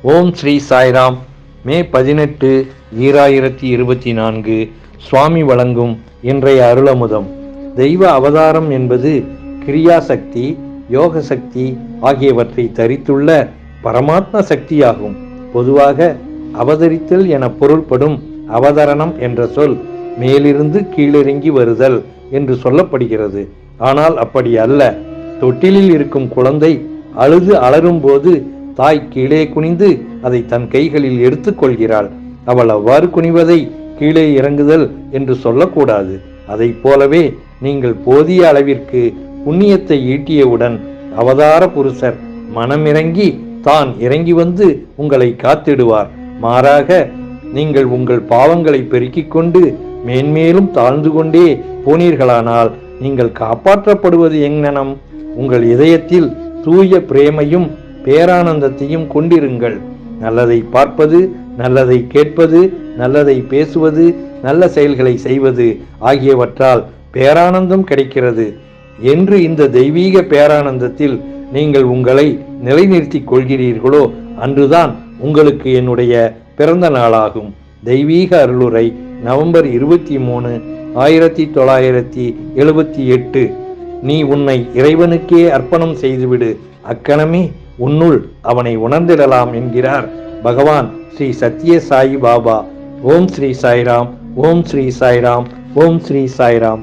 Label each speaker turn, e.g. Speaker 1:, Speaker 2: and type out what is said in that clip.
Speaker 1: ஓம் ஸ்ரீ சாய்ராம். மே 18, 2024 சுவாமி வழங்கும் இன்றைய அருளமுதம். தெய்வ அவதாரம் என்பது கிரியா சக்தி, யோக சக்தி ஆகியவற்றை தரித்துள்ள பரமாத்ம சக்தியாகும். பொதுவாக அவதரித்தல் என பொருள்படும் அவதரணம் என்ற சொல் மேலிருந்து கீழிறங்கி வருதல் என்று சொல்லப்படுகிறது. ஆனால் அப்படி அல்ல. தொட்டிலில் இருக்கும் குழந்தை அழுது அலறும் போது தாய் கீழே குனிந்து அதை தன் கைகளில் எடுத்துக்கொள்கிறாள். அவள் அவ்வாறு குனிவதை கீழே இறங்குதல் என்று சொல்லக்கூடாது. அதை போலவே நீங்கள் போதிய அளவிற்கு புண்ணியத்தை ஈட்டியவுடன் அவதார புருஷர் மனமிறங்கி தான் இறங்கி வந்து உங்களை காத்திடுவார். மாறாக நீங்கள் உங்கள் பாவங்களை பெருக்கிக் கொண்டு மேன்மேலும் தாழ்ந்து கொண்டே போனீர்களானால் நீங்கள் காப்பாற்றப்படுவது எங்ஙனம்? உங்கள் இதயத்தில் தூய பிரேமையும் பேரானந்தத்தையும் கொண்டிருங்கள். நல்லதை பார்ப்பது, நல்லதை கேட்பது, நல்லதை பேசுவது, நல்ல செயல்களை செய்வது ஆகியவற்றால் பேரானந்தம் கிடைக்கிறது என்று இந்த தெய்வீக பேரானந்தத்தில் நீங்கள் உங்களை நிலைநிறுத்திக் கொள்கிறீர்களோ அன்றுதான் உங்களுக்கு என்னுடைய பிறந்த நாளாகும். தெய்வீக அருளுரை, நவம்பர் 23, 1978. நீ உன்னை இறைவனுக்கே அர்ப்பணம் செய்துவிடு, அக்கணமே உன்னுள் அவனை உணர்ந்திடலாம் என்கிறார் பகவான் ஸ்ரீ சத்ய சாயி பாபா. ஓம் ஸ்ரீ சாய்ராம். ஓம் ஸ்ரீ சாய்ராம். ஓம் ஸ்ரீ சாய்ராம்.